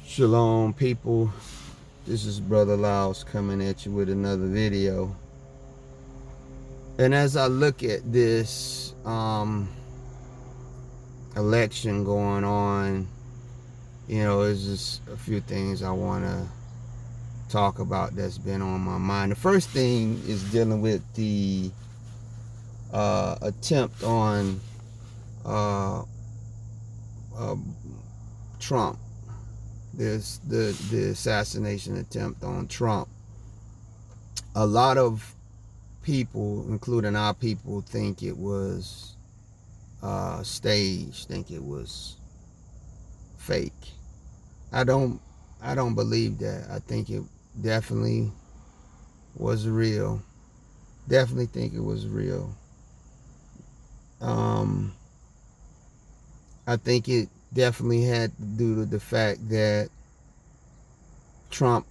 Shalom, people. This is Brother Laos coming at you with another video. And as I look at this election going on, there's just a few things I want to talk about that's been on my mind. The first thing is dealing with the attempt on uh, uh, Trump. There's the assassination attempt on Trump. A lot of people, including our people, think it was staged, think it was fake. I don't believe that. I think it definitely was real. Definitely think it was real. I think it definitely had to do with the fact that Trump,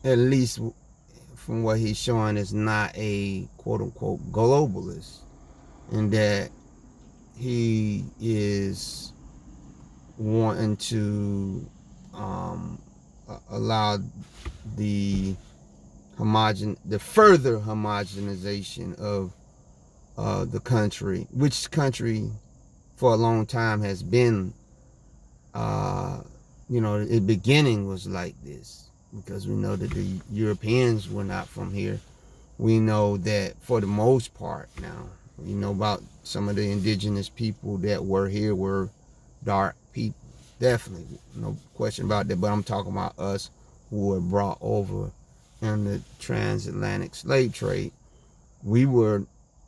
at least from what he's showing, is not a quote-unquote globalist, and that he is wanting to allow the further homogenization of the country, which country for a long time has been, the beginning was like this, because we know that the Europeans were not from here. We know that for the most part now, we know about some of the indigenous people that were here were dark people. Definitely, no question about that. But I'm talking about us who were brought over in the transatlantic slave trade. We were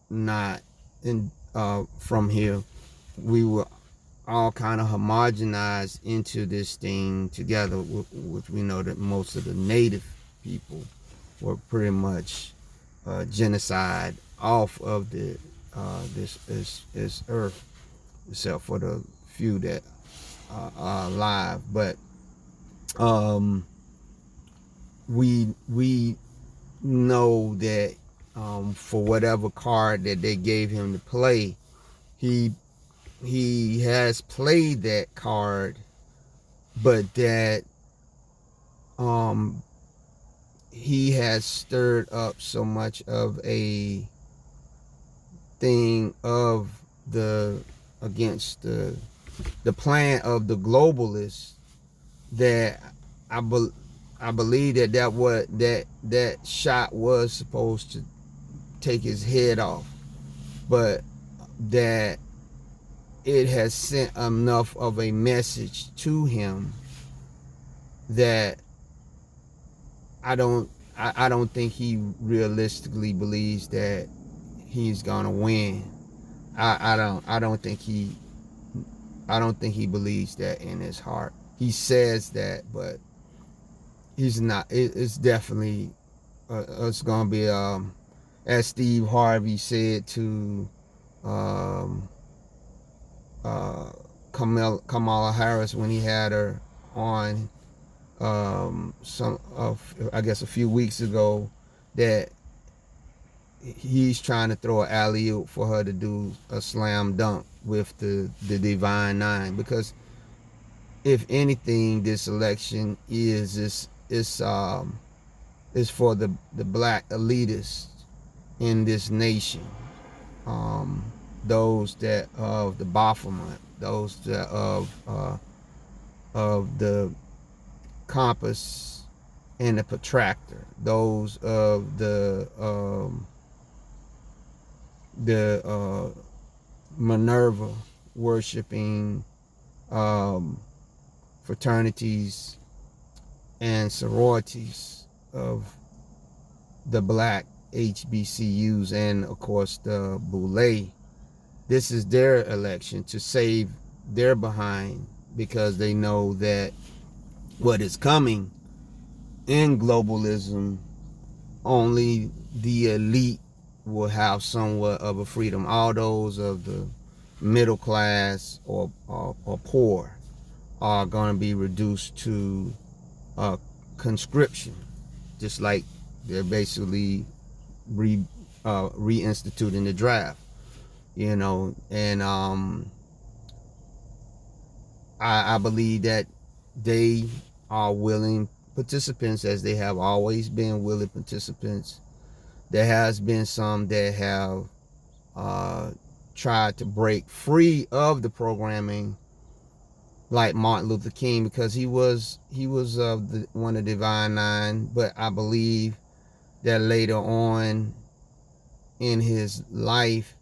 not from here. We were all kind of homogenized into this thing together, which we know that most of the native people were pretty much genocide off of this earth, except for the few that are alive. But we know that for whatever card that they gave him to play, he has played that card, but that he has stirred up so much of a thing of against the plan of the globalists, that I believe that shot was supposed to take his head off, but that it has sent enough of a message to him that I don't think he realistically believes that he's gonna win. I don't think he believes that in his heart. He says that, but he's not. It's definitely it's gonna be as Steve Harvey said to Kamala Harris when he had her on I guess a few weeks ago, that he's trying to throw an alley-oop for her to do a slam dunk with the Divine Nine. Because if anything, this election is for the black elitists in this nation, those that of the Baphomet, those that of the compass and the protractor, those of the Minerva worshiping fraternities and sororities of the black HBCUs, and of course the Boule. This is their election to save their behind, because they know that what is coming in globalism, only the elite will have somewhat of a freedom. All those of the middle class or poor are going to be reduced to conscription, just like they're basically reinstituting the draft, and I believe that they are willing participants, as they have always been willing participants. There has been some that have tried to break free of the programming, like Martin Luther King, because he was one of the Divine Nine. But I believe that later on in his life,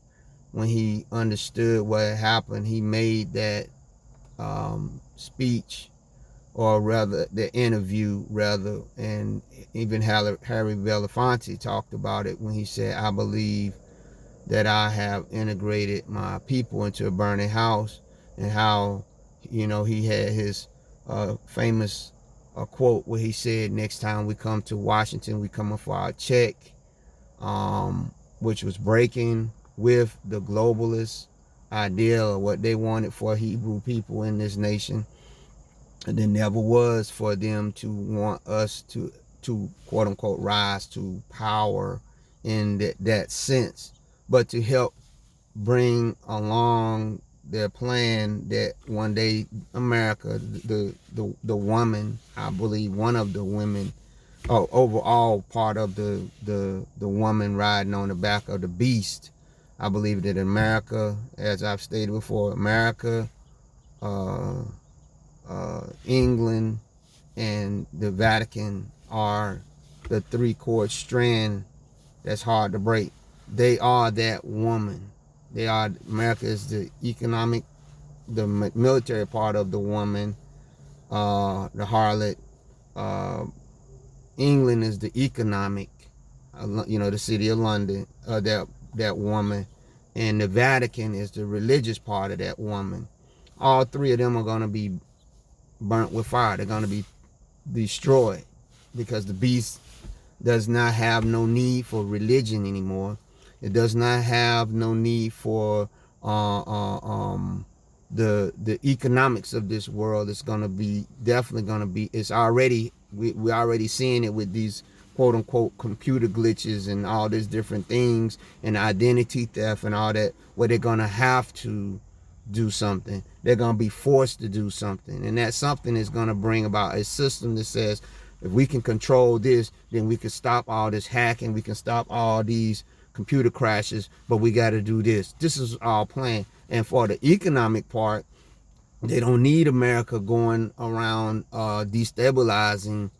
when he understood what had happened, he made that speech, or rather the interview rather, and even Harry Belafonte talked about it when he said, I believe that I have integrated my people into a burning house, and how, he had his famous quote where he said, next time we come to Washington, we come for our check, which was breaking with the globalist ideal of what they wanted for Hebrew people in this nation. And there never was for them to want us to quote unquote rise to power in that sense, but to help bring along their plan that one day America, the woman, I believe one of the women, overall part of the woman riding on the back of the beast. I believe that America, as I've stated before, America, England, and the Vatican are the three chord strand that's hard to break. They are that woman. America is the economic, the military part of the woman, the harlot. England is the economic, the city of London, that woman, and the Vatican is the religious part of that woman. All three of them are going to be burnt with fire. They're going to be destroyed, because the beast does not have no need for religion anymore. It does not have no need for the economics of this world. It's going to be definitely going to be. It's already we're already seeing it with these quote unquote computer glitches and all these different things, and identity theft and all that, where they're going to have to do something. They're going to be forced to do something, and that something is going to bring about a system that says, if we can control this, then we can stop all this hacking, we can stop all these computer crashes, but we got to do this. This is all planned. And for the economic part, they don't need America going around destabilizing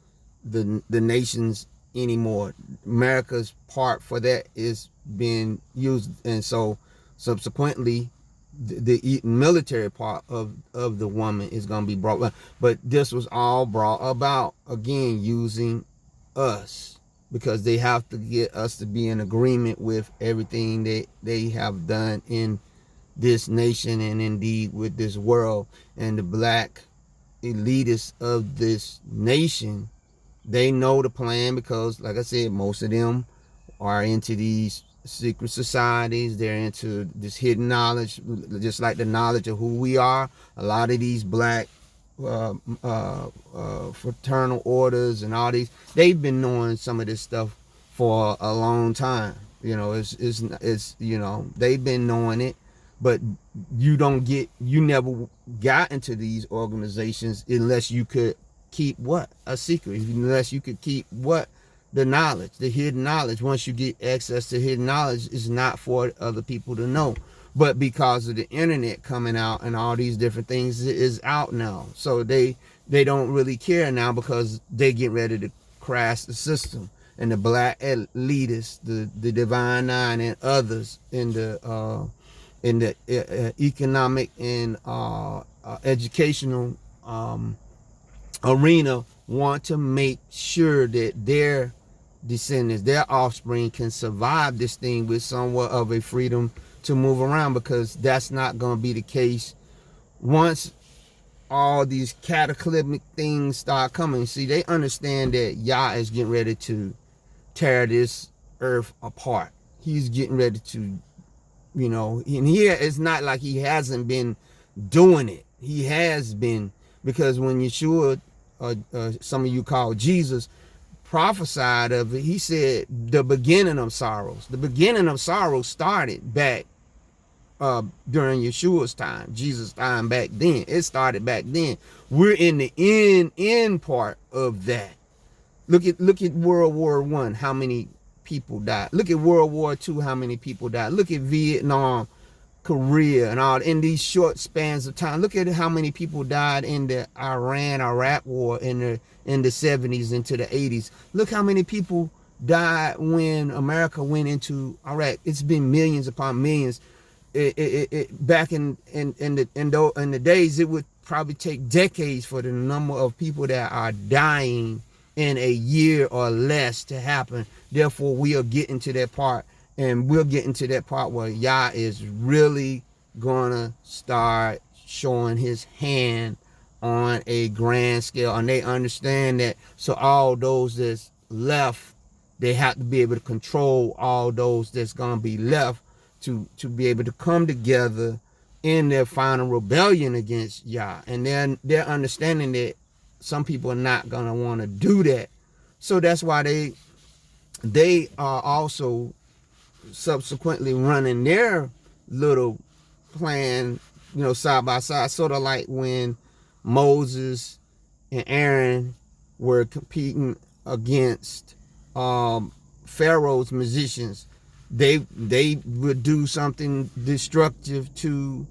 the nations anymore. America's part for that is being used, and so subsequently the military part of the woman is going to be brought. But this was all brought about, again, using us, because they have to get us to be in agreement with everything that they have done in this nation, and indeed with this world. And the black elitists of this nation, they know the plan, because like I said, most of them are into these secret societies. They're into this hidden knowledge, just like the knowledge of who we are. A lot of these black fraternal orders and all these, they've been knowing some of this stuff for a long time. It's they've been knowing it, but you never got into these organizations unless you could keep what? A secret. Unless you could keep what? The knowledge, the hidden knowledge. Once you get access to hidden knowledge, it's not for other people to know. But because of the internet coming out and all these different things, it is out now. So they don't really care now, because they get ready to crash the system. And the black elitists, the Divine Nine, and others in the economic and educational arena want to make sure that their descendants, their offspring, can survive this thing with somewhat of a freedom to move around, because that's not going to be the case once all these cataclysmic things start coming. See, they understand that Yah is getting ready to tear this earth apart. He's getting ready to, and here it's not like he hasn't been doing it. He has been, because when Yeshua, some of you call Jesus, prophesied of it, he said the beginning of sorrows. The beginning of sorrows started back during Yeshua's time, Jesus' time back then. It started back then. We're in the end part of that. Look at World War One, how many people died. Look at World War Two, how many people died. Look at Vietnam, Korea, and all in these short spans of time. Look at how many people died in the Iran-Iraq war in the 70s into the 80s. Look how many people died when America went into Iraq. It's been millions upon millions. Back in the days, it would probably take decades for the number of people that are dying in a year or less to happen. Therefore, we are getting to that part, and we're getting to that part where Yah is really gonna start showing his hand on a grand scale, and they understand that. So all those that's left, they have to be able to control all those that's gonna be left to be able to come together in their final rebellion against Yah. And then they're understanding that some people are not gonna want to do that. So that's why they are also subsequently running their little plan, side by side, sort of like when Moses and Aaron were competing against Pharaoh's musicians. They would do something destructive to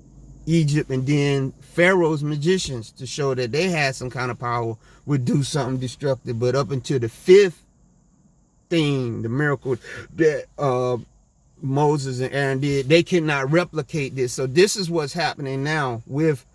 Egypt, and then Pharaoh's magicians, to show that they had some kind of power, would do something destructive. But up until the fifth thing, the miracle that Moses and Aaron did, they cannot replicate this. So this is what's happening now with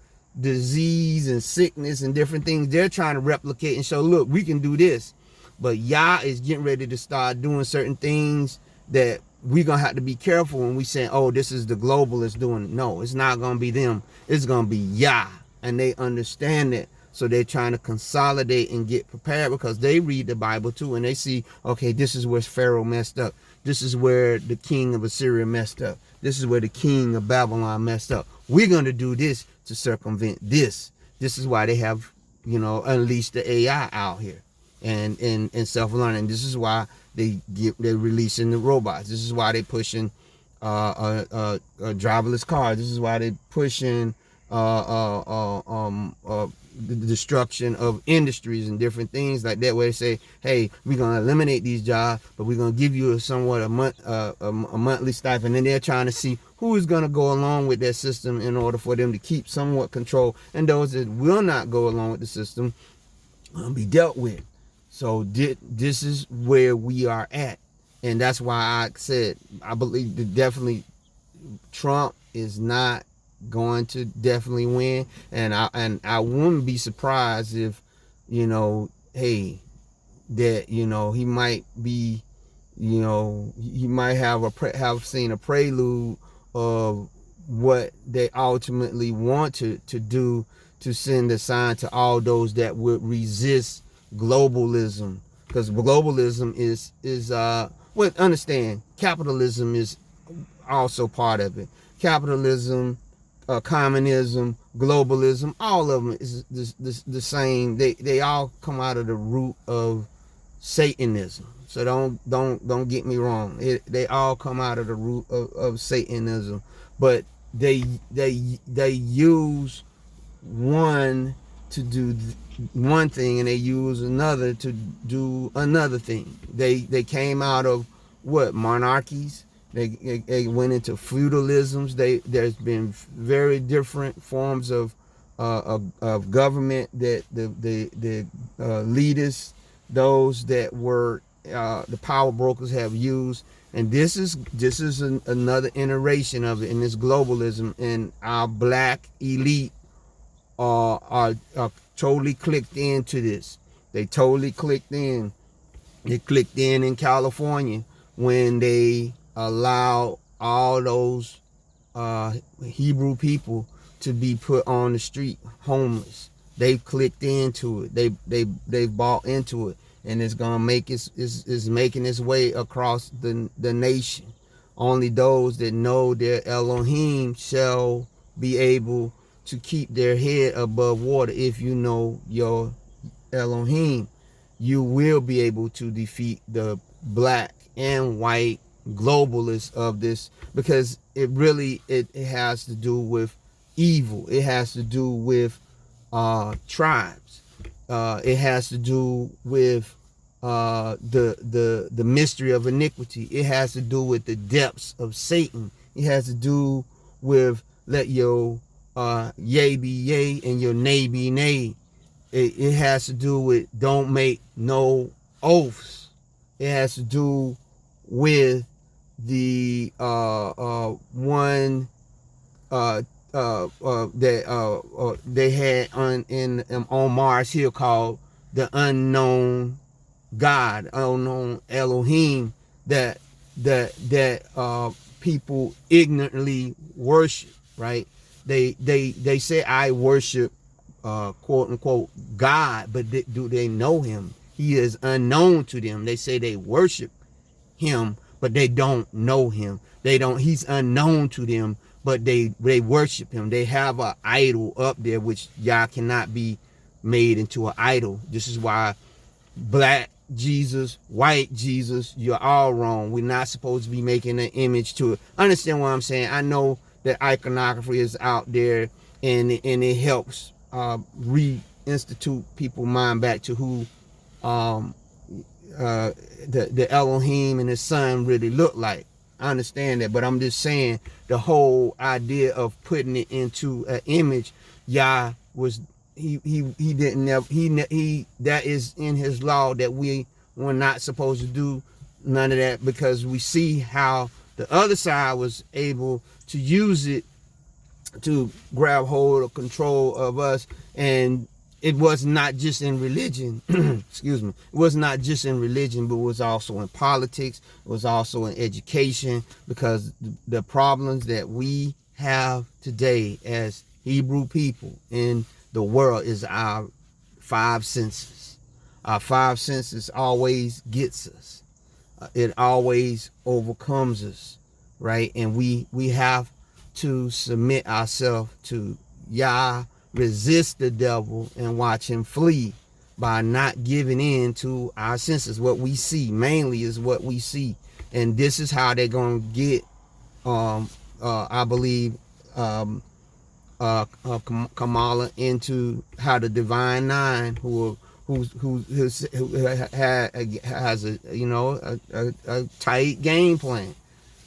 disease and sickness and different things. They're trying to replicate and show, look, we can do this. But Yah is getting ready to start doing certain things that we're going to have to be careful when we say, oh, this is the globalists doing it. No, it's not going to be them. It's going to be Yah. And they understand that. So they're trying to consolidate and get prepared, because they read the Bible too, and they see, okay, this is where Pharaoh messed up. This is where the king of Assyria messed up. This is where the king of Babylon messed up. We're going to do this to circumvent this. This is why they have, unleashed the AI out here and self-learning. This is why they're releasing the robots. This is why they're pushing driverless cars. This is why they're pushing the destruction of industries and different things like that, where they say, hey, we're going to eliminate these jobs, but we're going to give you a monthly stipend. And they're trying to see who is going to go along with that system in order for them to keep somewhat control, and those that will not go along with the system be dealt with. So this is where we are at. And that's why I said, I believe that definitely Trump is not going to definitely win. And I wouldn't be surprised if, hey, that, he might be, he might have seen a prelude of what they ultimately want to do, to send a sign to all those that would resist globalism. Because globalism is understand, capitalism is also part of it. Capitalism, communism, globalism, all of them is the same. They all come out of the root of Satanism. So don't get me wrong. They all come out of the root of Satanism, but they use one to do one thing, and they use another to do another thing. They came out of what? Monarchies. They went into feudalisms. There's been very different forms of government that the leaders, those that were the power brokers, have used. And this is another iteration of it in this globalism. And our black elite are totally clicked into this. They totally clicked in. They clicked in California when they allowed all those Hebrew people to be put on the street homeless. They've clicked into it. They've bought into it, and it's gonna make is making its way across the nation. Only those that know their Elohim shall be able to keep their head above water. If you know your Elohim, you will be able to defeat the black and white globalists of this, because it really it has to do with evil. It has to do with tribes. It has to do with the mystery of iniquity. It has to do with the depths of Satan. It has to do with let your yea be yea and your nay be nay. It has to do with don't make no oaths. It has to do with the one that they had on Mars Hill called the unknown God, unknown Elohim, that people ignorantly worship. Right? They say I worship quote unquote God, but do they know him? He is unknown to them. They say they worship him, but they don't know him. He's unknown to them, but they worship him. They have an idol up there, which y'all cannot be made into an idol. This is why black Jesus, white Jesus, you're all wrong. We're not supposed to be making an image to it. Understand what I'm saying? I know that iconography is out there, and it helps reinstitute people's mind back to who the Elohim and his son really look like. I understand that, but I'm just saying the whole idea of putting it into an image, Yah was he didn't never he that is in his law that we were not supposed to do none of that, because we see how the other side was able to use it to grab hold of control of us. And it was not just in religion, excuse me, it was not just in religion, but it was also in politics, it was also in education, because the problems that we have today as Hebrew people in the world is our five senses. Our five senses always gets us. It always overcomes us, right? And we have to submit ourselves to Yah, resist the devil, and watch him flee by not giving in to our senses. What we see mainly is what we see, and this is how they're gonna get I believe Kamala into how the Divine Nine, who has a tight game plan.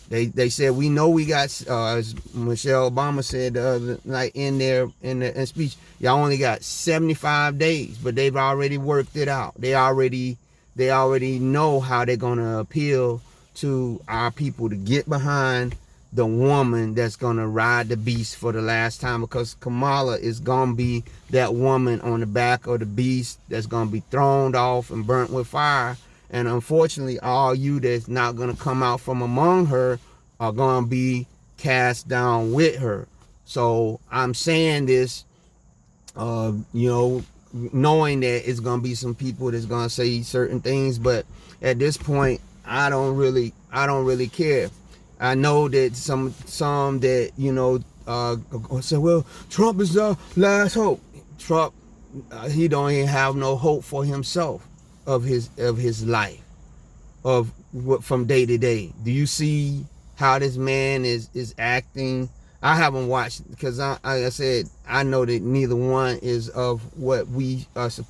They said, we know we got, as Michelle Obama said the other night in the speech, y'all only got 75 days, but they've already worked it out. They already know how they're gonna appeal to our people to get behind the woman that's gonna ride the beast for the last time, because Kamala is gonna be that woman on the back of the beast that's gonna be thrown off and burnt with fire. And unfortunately, all you that's not going to come out from among her are going to be cast down with her. So I'm saying this, knowing that it's going to be some people that's going to say certain things, but at this point, I don't really care. I know that some that say, well, Trump is the last hope. Trump, he don't even have no hope for himself. Of his life, of what from day to day. Do you see how this man is acting? I haven't watched, because like I said, I know that neither one is of what we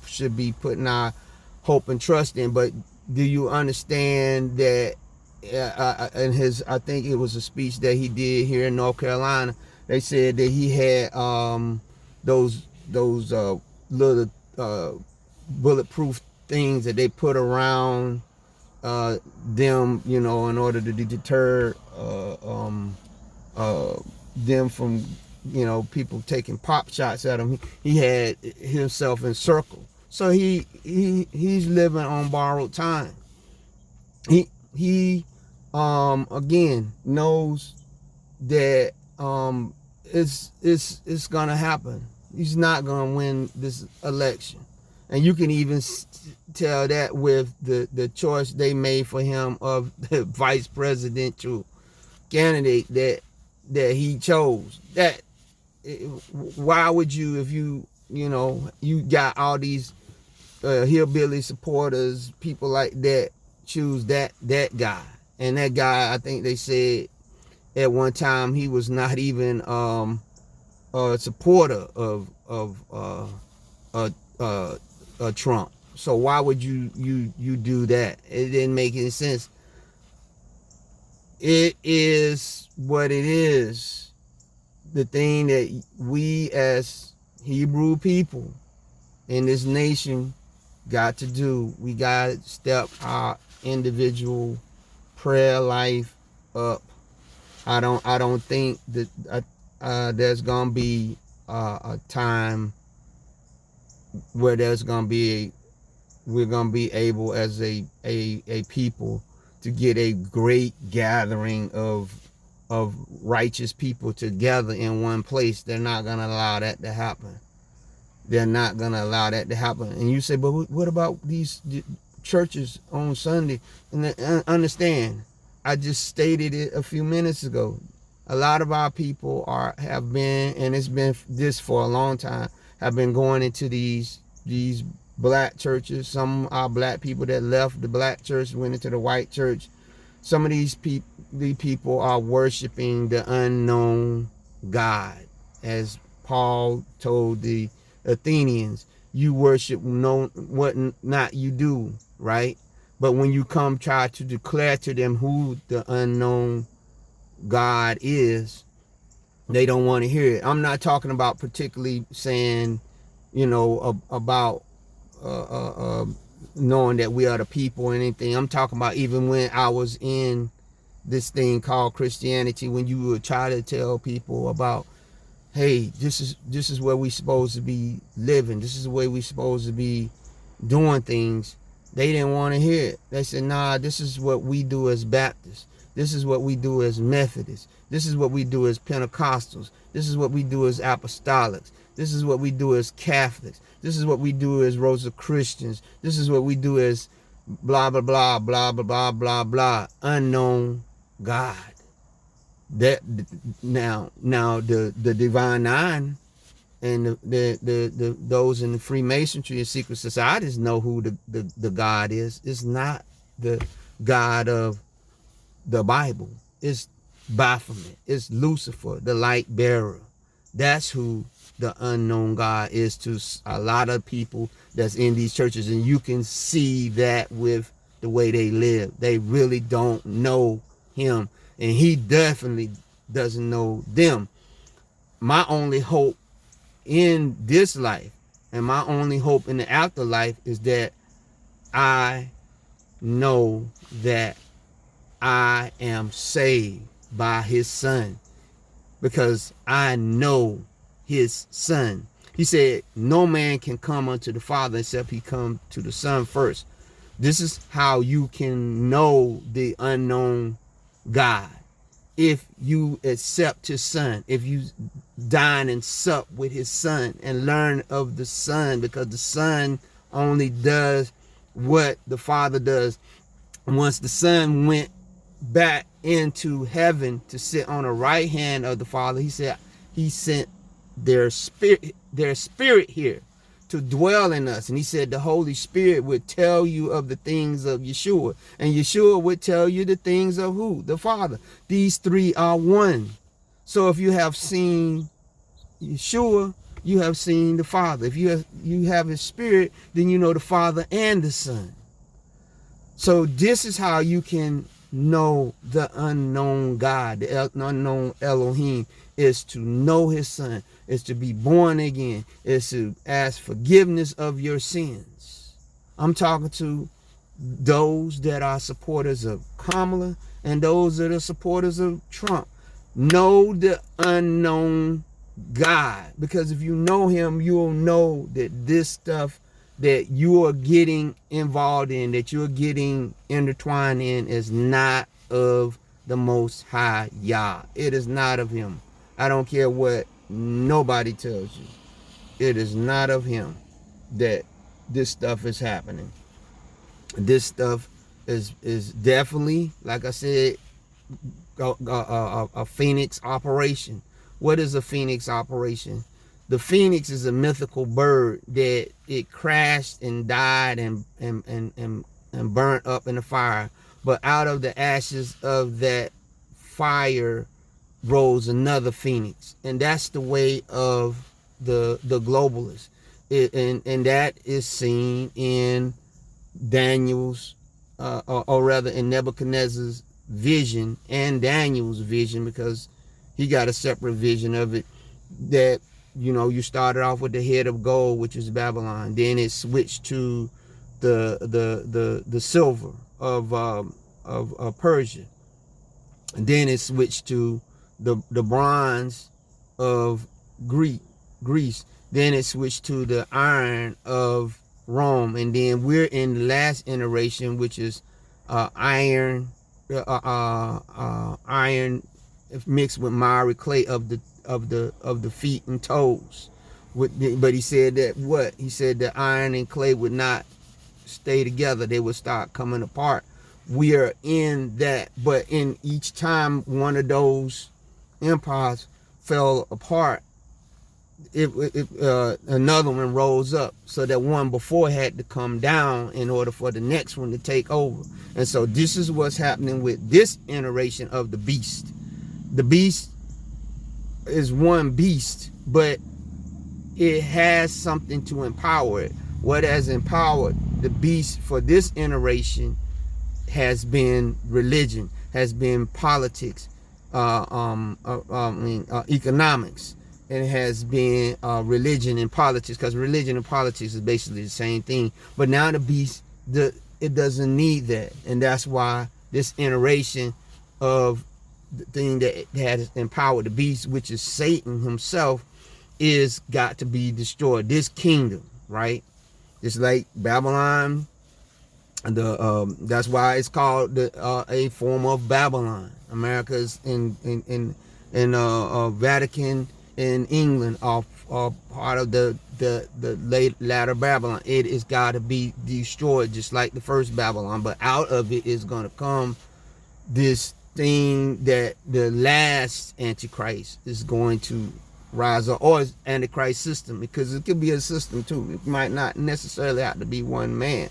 should be putting our hope and trust in. But do you understand that in his, I think it was a speech that he did here in North Carolina, they said that he had those little bulletproof things that they put around them, in order to deter them from, people taking pop shots at him. He had himself encircled, so he's living on borrowed time. He again knows that it's gonna happen. He's not gonna win this election. And you can even tell that with the choice they made for him of the vice presidential candidate that he chose. That, why would you, if you got all these hillbilly supporters, people like that, choose that guy? And that guy, I think they said at one time he was not even a supporter of Trump. So why would you do that? It didn't make any sense. It is what it is. The thing that we as Hebrew people in this nation got to do, we got to step our individual prayer life up. I don't think that there's gonna be a time where we're gonna be able as a people to get a great gathering of righteous people together in one place. They're not gonna allow that to happen. They're not gonna allow that to happen. And you say, but what about these churches on Sunday? And understand, I just stated it a few minutes ago. A lot of our people have been, and it's been this for a long time, have been going into these black churches. Some are black people that left the black church, went into the white church. Some of these people are worshiping the unknown God. As Paul told the Athenians, you worship what not you do, right? But when you come try to declare to them who the unknown God is, they don't want to hear it. I'm not talking about particularly saying, about knowing that we are the people or anything. I'm talking about even when I was in this thing called Christianity, when you would try to tell people about, hey, this is where we supposed to be living. This is the way we supposed to be doing things. They didn't want to hear it. They said, nah, this is what we do as Baptists. This is what we do as Methodists. This is what we do as Pentecostals. This is what we do as Apostolics. This is what we do as Catholics. This is what we do as Rosicrucians. This is what we do as blah, blah, blah, blah, blah, blah, blah, blah. Unknown God. That now the Divine Nine and the those in the Freemasonry and secret societies know who the God is. It's not the God of the Bible. It's Baphomet. It's Lucifer, the light bearer. That's who the unknown God is to a lot of people that's in these churches. And you can see that with the way they live. They really don't know him. And he definitely doesn't know them. My only hope in this life and my only hope in the afterlife is that I know that I am saved by his son, because I know his son. He said, no man can come unto the Father except he come to the Son first. This is how you can know the unknown God. If you accept his son, if you dine and sup with his son and learn of the son, because the son only does what the Father does. Once the son went back into heaven to sit on the right hand of the Father, he said he sent their spirit here to dwell in us. And he said the Holy Spirit would tell you of the things of Yeshua, and Yeshua would tell you the things of who? The Father. These three are one. So if you have seen Yeshua, you have seen the Father. If you have his spirit, then you know the Father and the Son. So this is how you can know the unknown God, the unknown Elohim, is to know his son, is to be born again, is to ask forgiveness of your sins. I'm talking to those that are supporters of Kamala and those that are supporters of Trump. Know the unknown God, because if you know him, you'll know that this stuff that you are getting involved in, that you're getting intertwined in, is not of the Most High Yah. It is not of him. I don't care what nobody tells you. It is not of him that this stuff is happening. This stuff is definitely, like I said, a Phoenix operation. What is a Phoenix operation? The phoenix is a mythical bird that it crashed and died and burnt up in the fire. but out of the ashes of that fire rose another phoenix. And that's the way of the globalists. And that is seen in Daniel's, or rather in Nebuchadnezzar's vision and Daniel's vision, because he got a separate vision of it. That, you started off with the head of gold, which is Babylon. Then it switched to the silver of Persia. And then it switched to the bronze of Greece. Then it switched to the iron of Rome. And then we're in the last iteration, which is iron mixed with miry clay of the feet and toes. But he said that what? He said that iron and clay would not stay together. They would start coming apart. We are in that, but in each time one of those empires fell apart, another one rose up, so that one before had to come down in order for the next one to take over. And so this is what's happening with this iteration of the beast. The beast is one beast, but it has something to empower it. What has empowered the beast for this iteration has been religion, has been politics, economics. It has been religion and politics, because religion and politics is basically the same thing. But now the beast, it doesn't need that. And that's why this iteration of the thing that has empowered the beast, which is Satan himself, is got to be destroyed. This kingdom, right? Just like Babylon, that's why it's called a form of Babylon. America's in Vatican in England are part of the latter Babylon. It is got to be destroyed, just like the first Babylon. But out of it is going to come this thing that the last Antichrist is going to rise up, or Antichrist system, because it could be a system too. It might not necessarily have to be one man.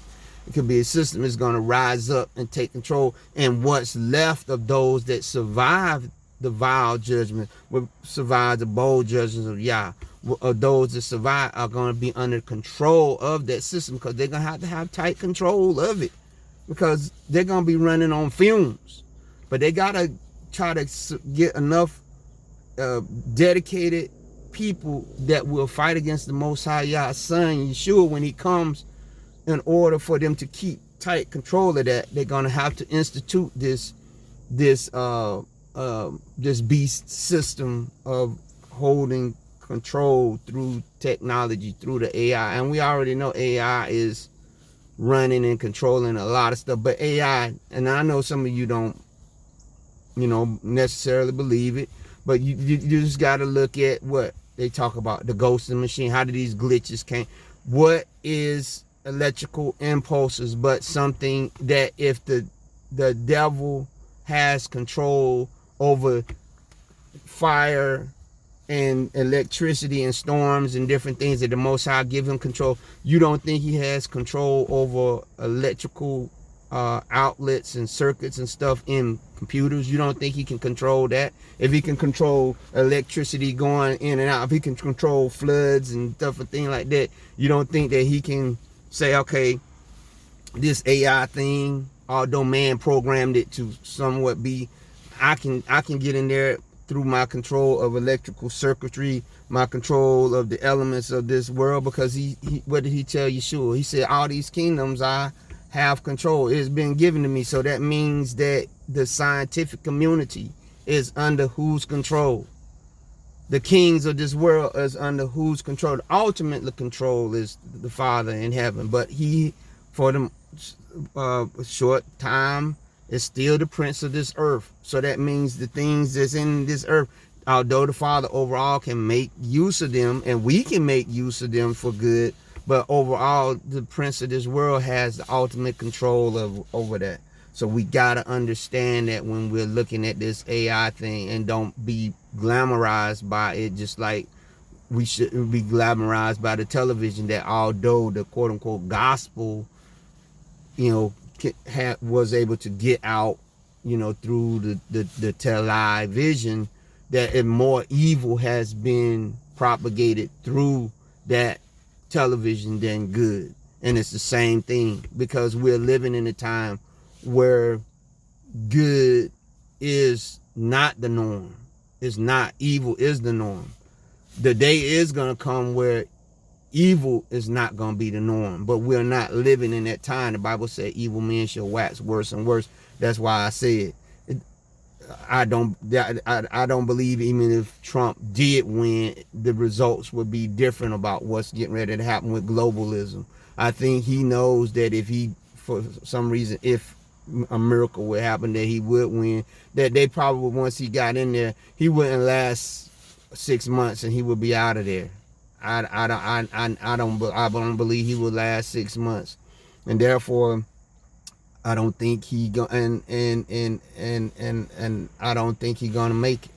It could be a system that's going to rise up and take control. And what's left of those that survive the vile judgment, will survive the bold judgments of Yah, those that survive are going to be under control of that system, because they're going to have tight control of it, because they're going to be running on fumes. But they got to try to get enough dedicated people that will fight against the Most High Yah's Son, Yeshua, when he comes. In order for them to keep tight control of that, they're going to have to institute this beast system of holding control through technology, through the AI. And we already know AI is running and controlling a lot of stuff. But AI, and I know some of you don't, necessarily believe it, but you just got to look at what they talk about, the ghost of the machine. How did these glitches came? What is electrical impulses but something that if the devil has control over fire and electricity and storms and different things, that the Most High give him control? You don't think he has control over electrical outlets and circuits and stuff in computers? You don't think he can control that? If he can control electricity going in and out, if he can control floods and stuff and things like that, you don't think that he can say, okay, this AI thing, although man programmed it to somewhat be, I can get in there through my control of electrical circuitry, my control of the elements of this world? Because he what did he tell Yeshua? He said, all these kingdoms I have control. It's been given to me. So that means that the scientific community is under whose control? The kings of this world is under whose control? The ultimate control is the Father in heaven. But he, for the short time, is still the prince of this earth. So that means the things that's in this earth, although the Father overall can make use of them, and we can make use of them for good, but overall, the prince of this world has the ultimate control over that. So we got to understand that when we're looking at this AI thing, and don't be glamorized by it, just like we shouldn't be glamorized by the television, that although the quote-unquote gospel, was able to get out, through the television, that more evil has been propagated through that television than good. And it's the same thing, because we're living in a time where good is not the norm. It's not. Evil is the norm. The day is going to come where evil is not going to be the norm, but we're not living in that time. The Bible said evil men shall wax worse and worse. That's why I said I don't believe even if Trump did win, the results would be different about what's getting ready to happen with globalism. I think he knows that if he, for some reason, if a miracle would happen, that he would win, that they probably, once he got in there, he wouldn't last 6 months and he would be out of there. I don't believe he would last 6 months, and therefore I don't think he and I don't think he gonna make it.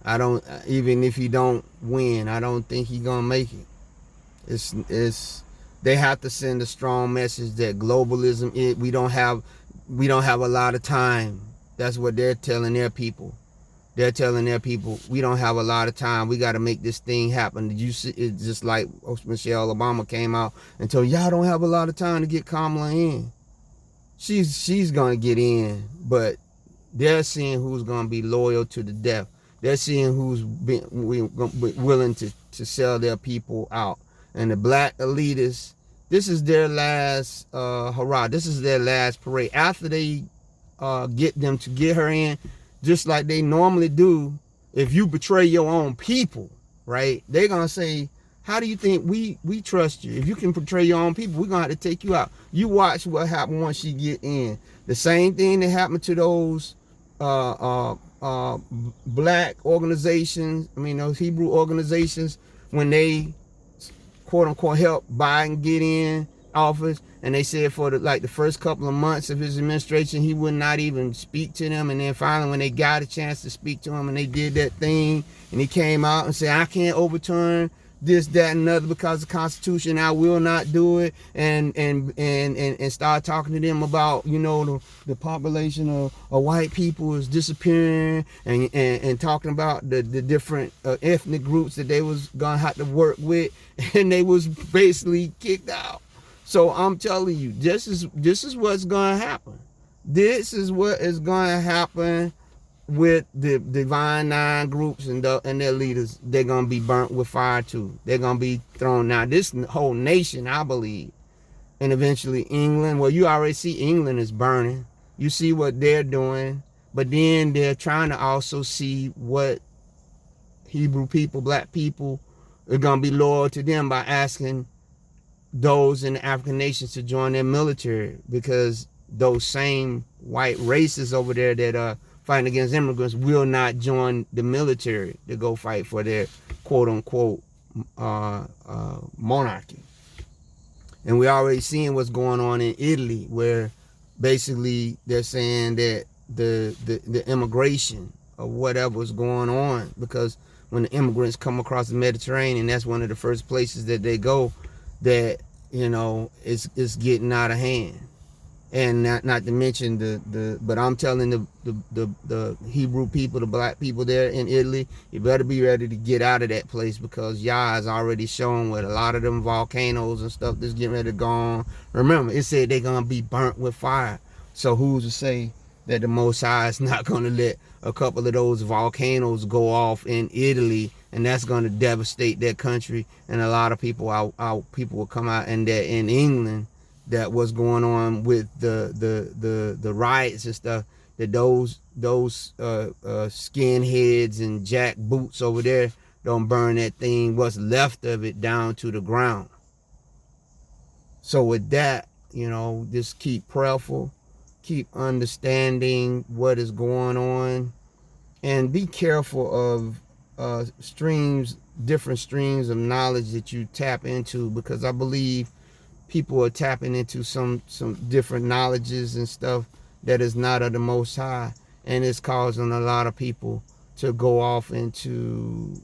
I don't, even if he don't win, I don't think he gonna make it. It's they have to send a strong message that globalism is, we don't have a lot of time. That's what they're telling their people. They're telling their people, we don't have a lot of time. We got to make this thing happen. Did you see? It's just like Michelle Obama came out and told y'all don't have a lot of time to get Kamala in. She's gonna get in, but they're seeing who's gonna be loyal to the death. They're seeing who's willing to sell their people out. And the black elitists, this is their last hurrah. This is their last parade. After they get them to get her in, just like they normally do, if you betray your own people, right? They're gonna say, how do you think we trust you? If you can betray your own people, we're gonna have to take you out. You watch what happened once she get in. The same thing that happened to those black organizations, those Hebrew organizations, when they quote unquote help Biden get in office, and they said for the first couple of months of his administration, he would not even speak to them. And then finally, when they got a chance to speak to him and they did that thing, and he came out and said, I can't overturn this, that, and another because of the Constitution, I will not do it, and start talking to them about, the population of white people is disappearing, and talking about the different ethnic groups that they was gonna have to work with, and they was basically kicked out. So I'm telling you, this is what's gonna happen. This is what is gonna happen with the Divine Nine groups and their leaders. They're gonna be burnt with fire too. They're gonna be thrown down. This whole nation, I believe, and eventually England. Well, you already see England is burning. You see what they're doing, but then they're trying to also see what Hebrew people, black people, are gonna be loyal to them by asking those in the African nations to join their military, because those same white races over there that are fighting against immigrants will not join the military to go fight for their quote unquote monarchy. And we're already seeing what's going on in Italy, where basically they're saying that the immigration or whatever's going on, because when the immigrants come across the Mediterranean, that's one of the first places that they go, that it's getting out of hand. And not to mention but I'm telling the Hebrew people, the black people there in Italy, you better be ready to get out of that place, because Yah has already shown with a lot of them volcanoes and stuff that's getting ready to go on. Remember, it said they're gonna be burnt with fire. So who's to say that the Most High is not gonna let a couple of those volcanoes go off in Italy, and that's gonna devastate their country, and a lot of people people will come out, and that in England, that was going on with the riots and stuff, that those skinheads and jack boots over there don't burn that thing, what's left of it, down to the ground. So with that, just keep prayerful, keep understanding what is going on, and be careful of different streams of knowledge that you tap into, because I believe people are tapping into some different knowledges and stuff that is not of the Most High, and it's causing a lot of people to go off into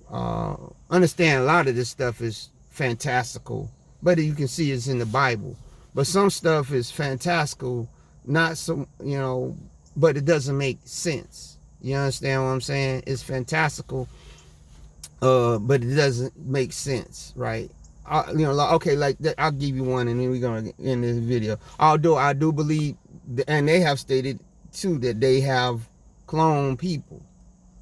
understand a lot of this stuff is fantastical, but you can see it's in the Bible. But some stuff is fantastical not so, but it doesn't make sense. You understand what I'm saying? It's fantastical, but it doesn't make sense, right? Okay, like I'll give you one, and then we're gonna end this video. Although I do believe, and they have stated too, that they have cloned people,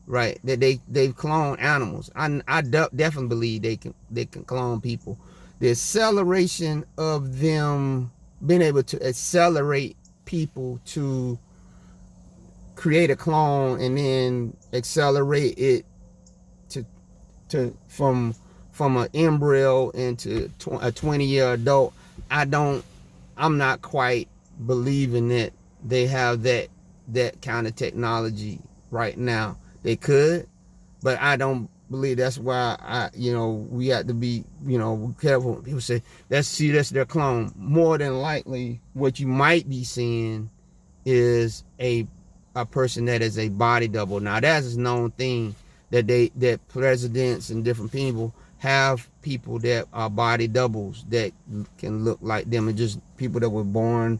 right? That they've cloned animals. I definitely believe they can clone people. The acceleration of them being able to accelerate people to create a clone and then accelerate it to from an embryo into a 20-year adult. I'm not quite believing that they have that kind of technology right now. They could, but I don't believe. That's why we have to be careful when people say that's their clone. More than likely what you might be seeing is a person that is a body double. Now that's a known thing, that presidents and different people have people that are body doubles that can look like them, and just people that were born,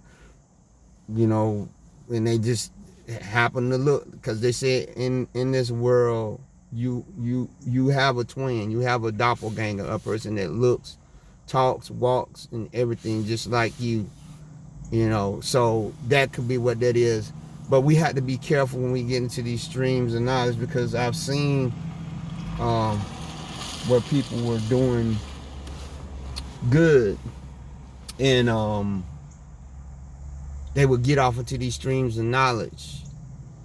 and they just happen to look, because they say in this world you have a twin, you have a doppelganger, a person that looks, talks, walks, and everything just like you. So that could be what that is. But we have to be careful when we get into these streams of knowledge, because I've seen where people were doing good, and they would get off into these streams of knowledge,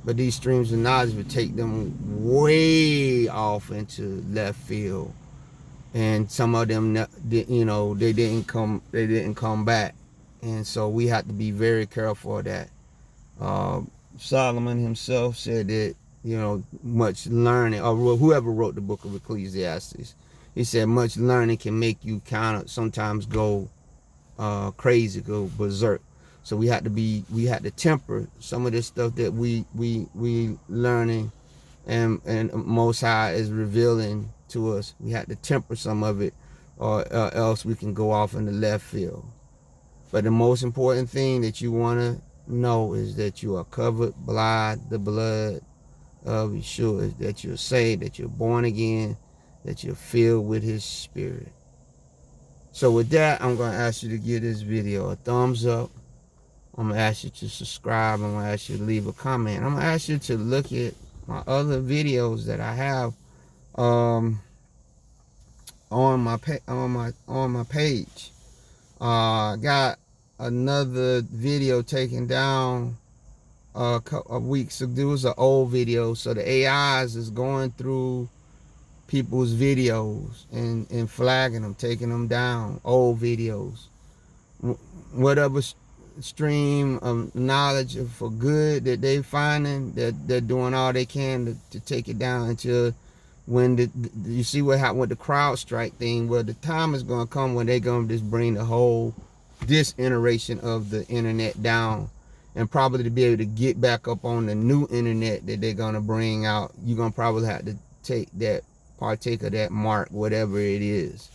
but these streams of knowledge would take them way off into left field, and some of them, they didn't come back. And so we have to be very careful of that. Solomon himself said that, much learning, or whoever wrote the book of Ecclesiastes, he said much learning can make you kind of sometimes go crazy, go berserk. So we had to temper some of this stuff that we learning, and Most High is revealing to us. We had to temper some of it, or else we can go off in the left field. But the most important thing that you want to know is that you are covered by the blood of Yeshua, that you're saved, that you're born again, that you're filled with his spirit. So with that, I'm going to ask you to give this video a thumbs up. I'm going to ask you to subscribe. I'm going to ask you to leave a comment. I'm going to ask you to look at my other videos that I have on my page. I got another video taken down a couple of weeks ago. It was an old video, so the AIs is going through people's videos and flagging them, taking them down, old videos. Whatever stream of knowledge for good that they finding, that they're doing all they can to take it down until when you see what happened with the CrowdStrike thing, where the time is going to come when they're going to just bring the whole this iteration of the internet down, and probably to be able to get back up on the new internet that they're going to bring out, you're going to probably have to partake of that mark, whatever it is.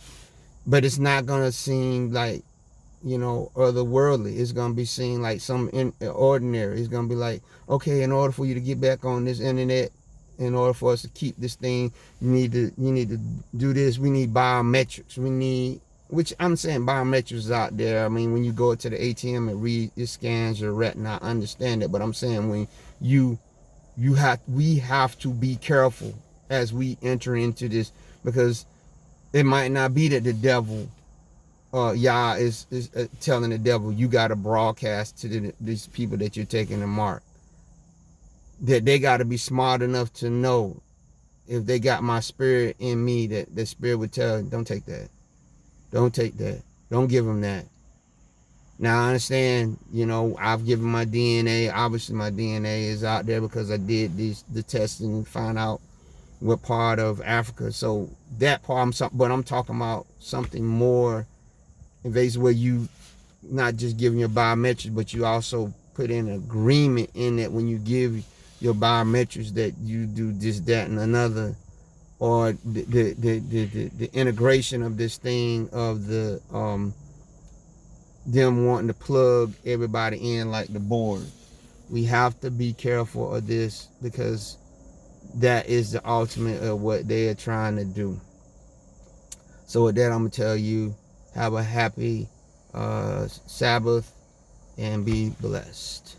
But it's not going to seem like, otherworldly. It's going to be seen like some ordinary. It's going to be like, okay, in order for you to get back on this internet, in order for us to keep this thing, you need to do this. We need biometrics. We need, which I'm saying biometrics out there. I mean, when you go to the ATM and it scans your retina, I understand it. But I'm saying when we have to be careful as we enter into this, because it might not be that the devil, Yah is telling the devil, you got to broadcast to these people that you're taking the mark. That they got to be smart enough to know, if they got my spirit in me, that the spirit would tell, don't take that. Don't take that. Don't give them that. Now I understand, I've given my DNA. Obviously my DNA is out there because I did the testing and find out what part of Africa. So that part, but I'm talking about something more invasive, where you not just giving your biometrics, but you also put in agreement in that when you give your biometrics that you do this, that, and another, or the integration of this thing of the them wanting to plug everybody in like the board. We have to be careful of this, because that is the ultimate of what they are trying to do. So with that, I'm gonna tell you, have a happy Sabbath and be blessed.